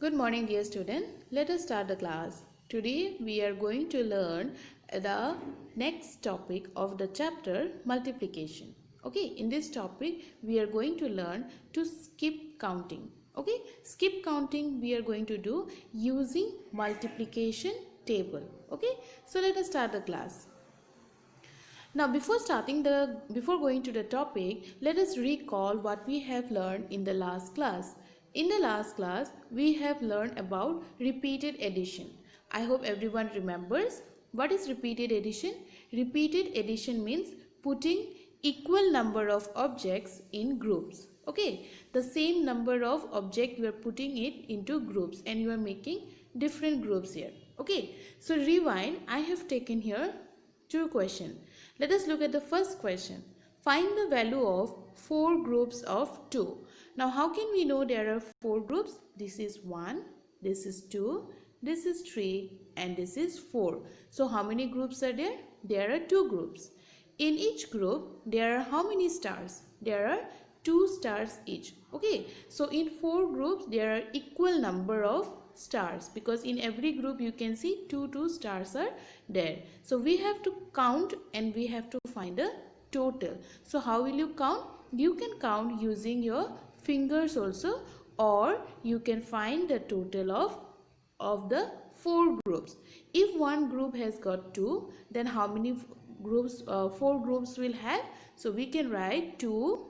Good morning, dear student. Let us start the class. Today we are going to learn the next topic of the chapter multiplication. Okay, in this topic we are going to learn to skip counting. Okay, skip counting we are going to do using multiplication table. Okay, so let us start the class. Now before going to the topic, let us recall what we have learned in the last class. In the last class, we have learned about repeated addition. I hope everyone remembers what is repeated addition. Repeated addition means putting equal number of objects in groups. Okay, the same number of object you are putting it into groups and you are making different groups here. Okay, so rewind. I have taken here two questions. Let us look at the first question. Find the value of 4 groups of 2. Now how can we know there are 4 groups? This is 1, this is 2, this is 3 and this is 4. So how many groups are there? There are 2 groups. In each group there are how many stars? There are 2 stars each. Okay, so in 4 groups there are equal number of stars, because in every group you can see two stars are there. So we have to count and we have to find a total. So how will you count? You can count using your fingers also, or you can find the total of the 4 groups. If one group has got 2, then how many groups 4 groups will have? So we can write 2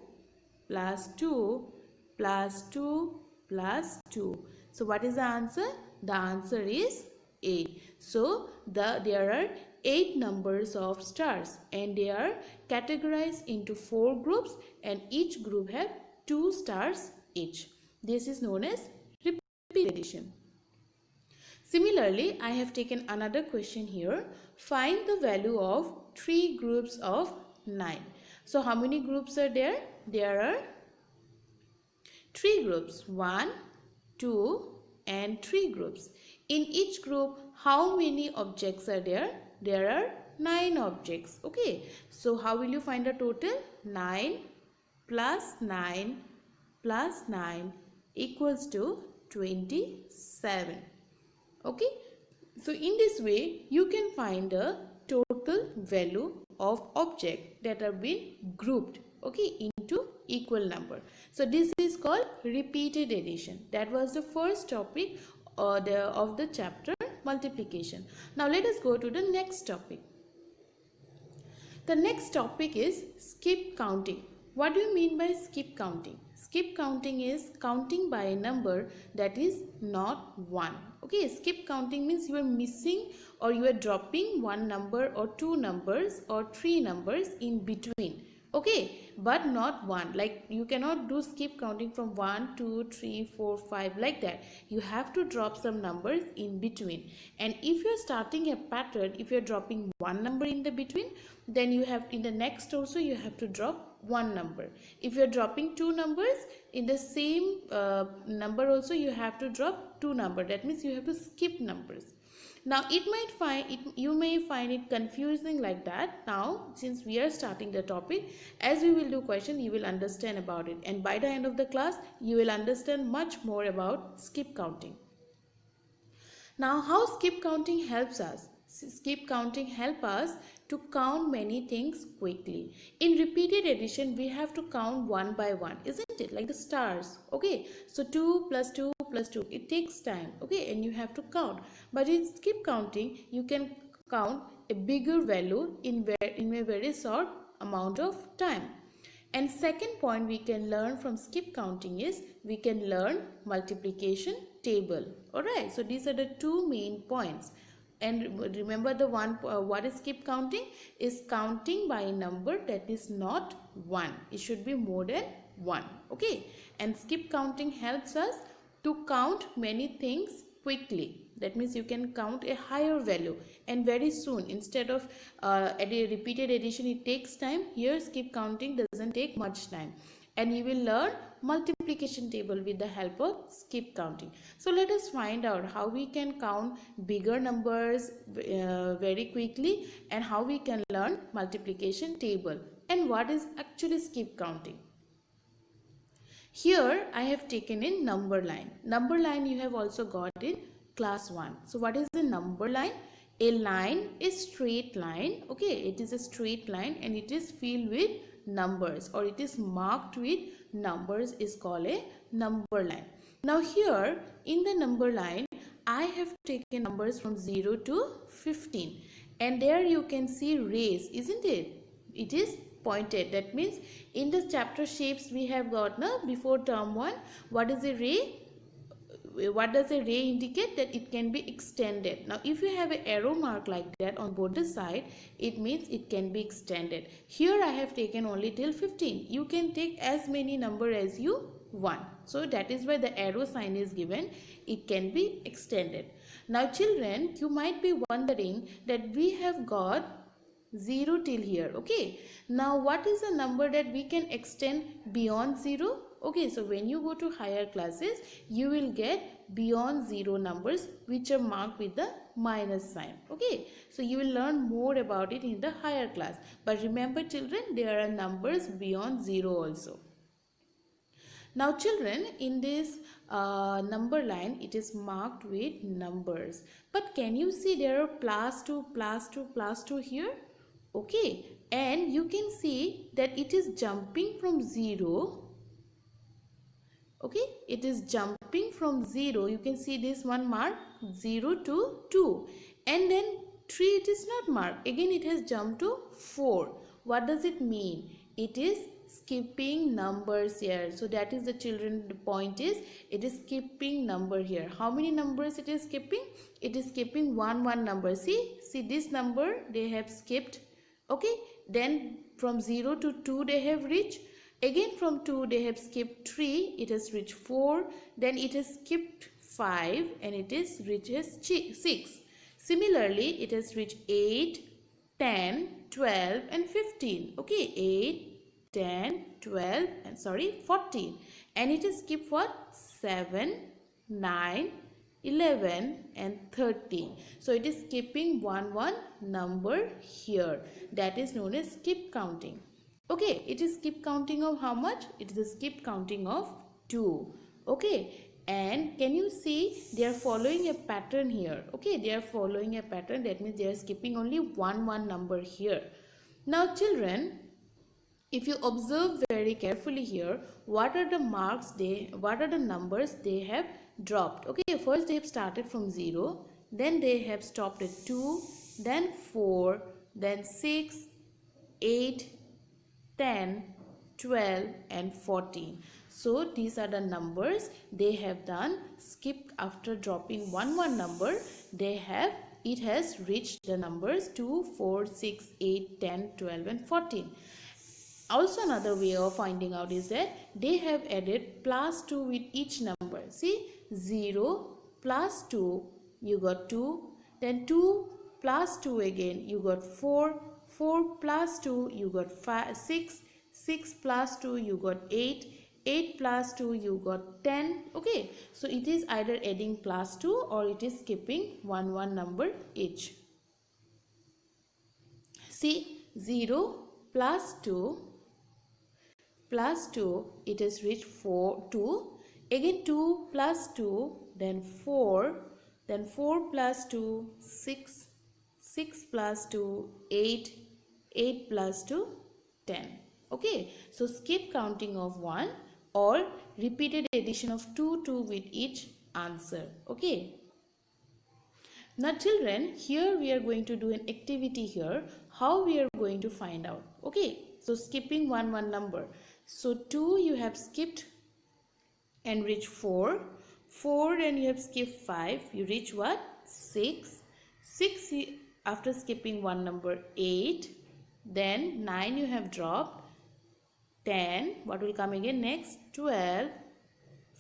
plus 2 plus 2 plus 2. So what is the answer? The answer is 8. So there are 8 numbers of stars and they are categorized into 4 groups and each group have 2 stars each. This is known as repeated addition. Similarly, I have taken another question here. Find the value of 3 groups of 9. So how many groups are there? There are 3 groups, 1, 2 and 3 groups. In each group, how many objects are there? There are 9 objects. Okay, so how will you find the total? 9 plus 9 plus 9 equals to 27. Okay, so in this way you can find the total value of object that have been grouped, okay, into equal number. So this is called repeated addition. That was the first topic of the chapter multiplication. Now let us go to the next topic. The next topic is skip counting. What do you mean by skip counting? Skip counting is counting by a number that is not 1. Okay, skip counting means you are missing or you are dropping one number or 2 numbers or 3 numbers in between. Okay, but not 1. Like you cannot do skip counting from 1, 2, 3, 4, 5 like that. You have to drop some numbers in between. And if you are starting a pattern, if you are dropping one number in the between, then you have in the next also you have to drop one number. If you are dropping 2 numbers in the same number also you have to drop 2 numbers. That means you have to skip numbers. Now you may find it confusing like that. Now since we are starting the topic, as we will do question, you will understand about it, and by the end of the class you will understand much more about skip counting. Now how skip counting helps us? Skip counting help us to count many things quickly. In repeated addition we have to count one by one, isn't it? Like the stars. Okay, so 2 plus 2 plus 2, it takes time. Okay, and you have to count. But in skip counting you can count a bigger value in a very short amount of time. And second point we can learn from skip counting is we can learn multiplication table. Alright, so these are the two main points. And remember the one, what is skip counting? Is counting by a number that is not 1. It should be more than 1. Okay, and skip counting helps us to count many things quickly. That means you can count a higher value and very soon. Instead of at a repeated addition it takes time, here skip counting doesn't take much time, and you will learn multiplication table with the help of skip counting. So let us find out how we can count bigger numbers very quickly, and how we can learn multiplication table and what is actually skip counting. Here I have taken in number line. Number line you have also got in class 1. So what is the number line? A line is straight line. Okay, it is a straight line and it is filled with numbers, or it is marked with numbers, is called a number line. Now here in the number line I have taken numbers from 0 to 15, and there you can see rays, isn't it? It is pointed. That means in the chapter shapes we have got now before term 1, what is a ray? What does a ray indicate? That it can be extended. Now if you have an arrow mark like that on both the side, it means it can be extended. Here I have taken only till 15. You can take as many number as you want. So that is why the arrow sign is given. It can be extended. Now children, you might be wondering that we have got 0 till here. Okay, now what is the number that we can extend beyond 0? Okay, so when you go to higher classes, you will get beyond 0 numbers which are marked with the minus sign. Okay, so you will learn more about it in the higher class. But remember children, there are numbers beyond 0 also. Now children, in this number line, it is marked with numbers. But can you see there are plus 2, plus 2, plus 2 here? Okay, and you can see that it is jumping from 0. Okay, it is jumping from 0. You can see this one mark 0 to 2, and then 3 it is not marked. Again it has jumped to 4. What does it mean? It is skipping numbers here. So that is the children, the point is it is skipping number here. How many numbers it is skipping? It is skipping one number. See this number they have skipped. Okay, then from 0 to 2 they have reached. Again from 2 they have skipped 3, it has reached 4, then it has skipped 5 and it is reaches 6. Similarly, it has reached 8, 10, 12 and 15. Okay, 8, 10, 12 and 14. And it has skipped what? 7, 9, 11 and 13. So it is skipping one number here. That is known as skip counting. Okay, it is skip counting of how much? It is a skip counting of 2. Okay, and can you see they are following a pattern here? Okay, they are following a pattern. That means they are skipping only one number here. Now children, if you observe very carefully here, what are the numbers they have dropped? Okay, first they have started from 0, then they have stopped at 2, then 4, then 6, 8, 10, 12 and 14. So these are the numbers they have done skip after dropping one number. It has reached the numbers 2, 4, 6, 8, 10, 12 and 14. Also another way of finding out is that they have added plus 2 with each number. See, 0 plus 2 you got 2, then 2 plus 2 again you got 4, 4 plus 2 you got 5, 6, 6 plus 2 you got 8, 8 plus 2 you got 10. Okay, so it is either adding plus 2 or it is skipping one number each. See, 0 plus 2 it has reached 2, again 2 plus 2, then 4, then 4 plus 2 6, 6 plus 2 8, 8 plus 2 10. Okay, so skip counting of 1 or repeated addition of 2 with each answer. Okay, now children, here we are going to do an activity here. How we are going to find out? Okay, so skipping one number. So 2 you have skipped and reach 4, 4 and you have skipped 5, you reach what? 6, 6 after skipping one number 8, then 9 you have dropped, 10, what will come again next? 12,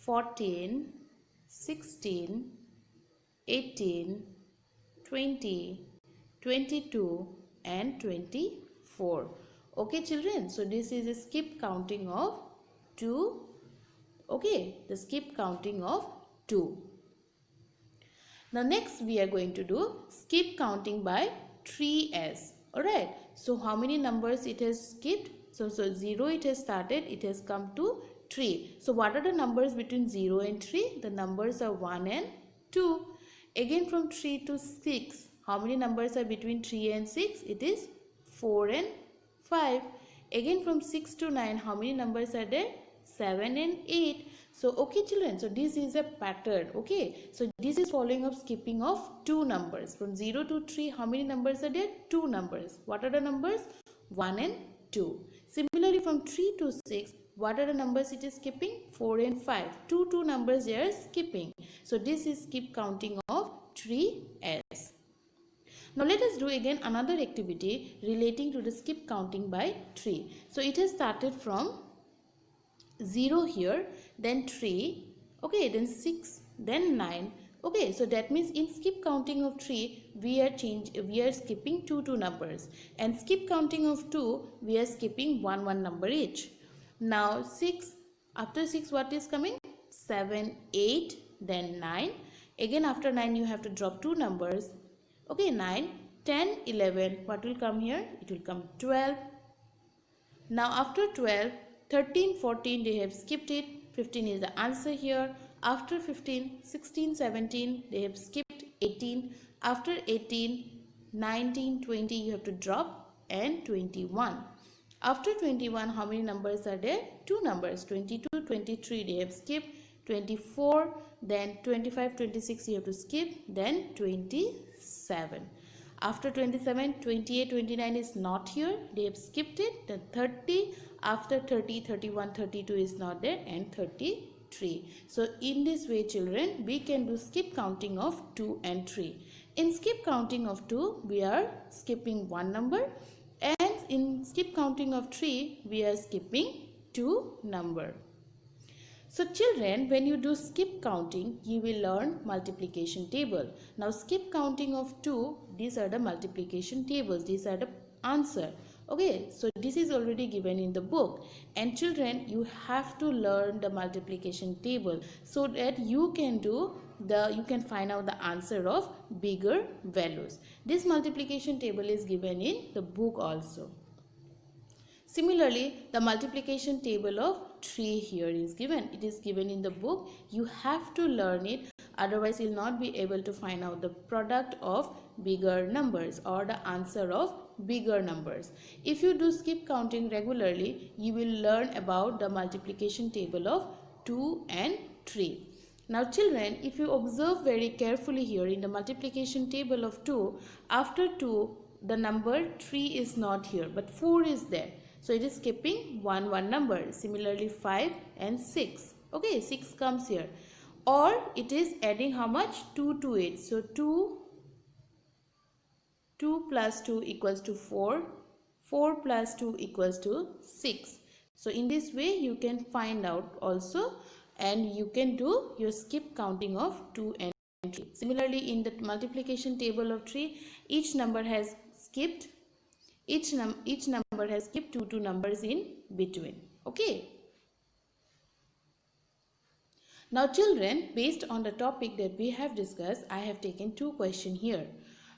14, 16, 18, 20, 22 and 24. Okay children, so this is a skip counting of 2. Okay, the skip counting of 2. Now next we are going to do skip counting by 3s. Alright, so how many numbers it has skipped? So 0 it has started, it has come to 3. So what are the numbers between 0 and 3? The numbers are 1 and 2. Again from 3 to 6, how many numbers are between 3 and 6? It is 4 and 5. Again from 6 to 9, how many numbers are there? 7 and 8. So okay children, so this is a pattern. Okay, so this is following up skipping of 2 numbers. From 0 to 3, how many numbers are there? 2 numbers. What are the numbers? 1 and 2. Similarly from 3 to 6, what are the numbers it is skipping? 4 and 5. Two numbers they are skipping. So this is skip counting of 3s. Now let us do again another activity relating to the skip counting by 3. So it has started from 0 here, then 3, okay, then 6, then 9. Okay, so that means in skip counting of 3 we are skipping two numbers, and skip counting of 2 we are skipping one number each. Now 6, after 6 what is coming? 7, 8, then 9. Again after 9 you have to drop 2 numbers. Okay, 9, 10, 11. What will come here? It will come 12. Now after 12, 13, 14 they have skipped it. 15 is the answer here. After 15, 16, 17 they have skipped. 18. After 18, 19, 20 you have to drop, and 21. After 21, how many numbers are there? 2 numbers. 22, 23 they have skipped. 24, then 25, 26 you have to skip, then 27. After 27, 28, 29 is not here, they have skipped it. Then 30, after 30, 31, 32 is not there, and 33. So in this way children, we can do skip counting of 2 and 3. In skip counting of 2, we are skipping one number, and in skip counting of 3, we are skipping 2 number. So children, when you do skip counting, you will learn multiplication table. Now skip counting of 2, these are the multiplication tables, these are the answer. Okay, so this is already given in the book, and children, you have to learn the multiplication table so that you can find out the answer of bigger values. This multiplication table is given in the book also. Similarly, the multiplication table of 3 here is given. It is given in the book. You have to learn it, otherwise you will not be able to find out the product of bigger numbers or the answer of bigger numbers. If you do skip counting regularly, you will learn about the multiplication table of 2 and 3. Now children, if you observe very carefully here in the multiplication table of 2, after 2, the number 3 is not here, but 4 is there. So it is skipping one number. Similarly 5 and 6. Okay, 6 comes here. Or it is adding how much? 2 to it. So 2 plus 2 equals to 4. 4 plus 2 equals to 6. So in this way you can find out also, and you can do your skip counting of 2 and 3. Similarly in the multiplication table of 3, each number has skipped. Each number has skipped two numbers in between. Okay. Now children, based on the topic that we have discussed, I have taken 2 questions here.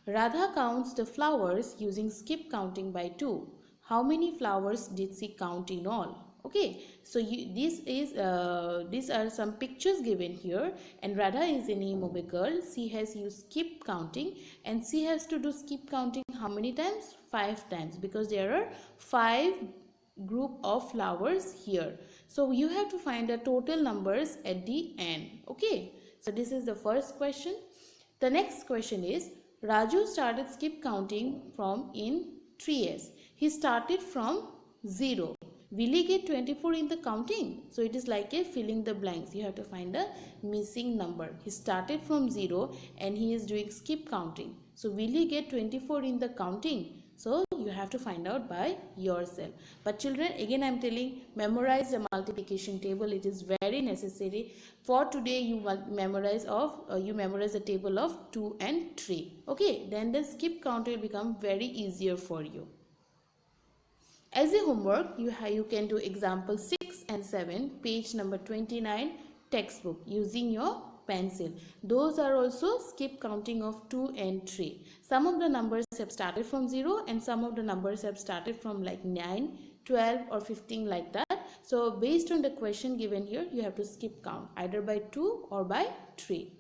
Radha counts the flowers using skip counting by 2. How many flowers did she count in all? Okay, so these are some pictures given here, and Radha is the name of a girl. She has used skip counting, and she has to do skip counting how many times? 5 times, because there are 5 group of flowers here. So you have to find the total numbers at the end. Okay, so this is the first question. The next question is, Raju started skip counting from in 3s. He started from 0. Will he get 24 in the counting? So it is like a filling the blanks. You have to find the missing number. He started from 0 and he is doing skip counting. So will he get 24 in the counting? So you have to find out by yourself. But children, again I am telling, memorize the multiplication table. It is very necessary. For today you memorize the table of 2 and 3. Okay, then the skip count will become very easier for you. As a homework, you can do example 6 and 7, page number 29, textbook, using your pencil. Those are also skip counting of 2 and 3. Some of the numbers have started from 0 and some of the numbers have started from like 9, 12 or 15 like that. So based on the question given here, you have to skip count either by 2 or by 3.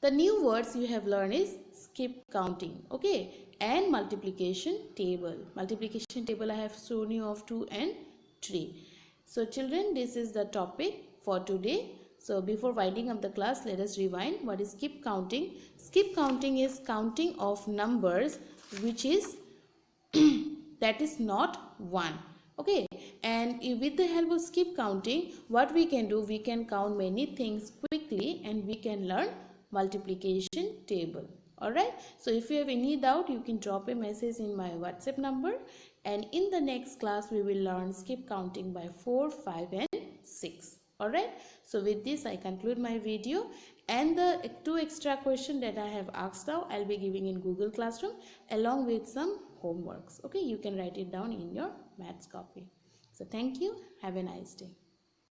The new words you have learned is skip counting, okay, and multiplication table. Multiplication table I have shown you of 2 and 3. So children, this is the topic for today. So before winding up the class, let us rewind. What is skip counting? Skip counting is counting of numbers which is that is not 1. Okay, and with the help of skip counting, what we can do, we can count many things quickly and we can learn multiplication table. Alright, so if you have any doubt, you can drop a message in my WhatsApp number, and in the next class we will learn skip counting by 4, 5 and 6. Alright, so with this I conclude my video, and the 2 extra questions that I have asked now I'll be giving in Google Classroom along with some homeworks. Okay, you can write it down in your maths copy. So thank you, have a nice day.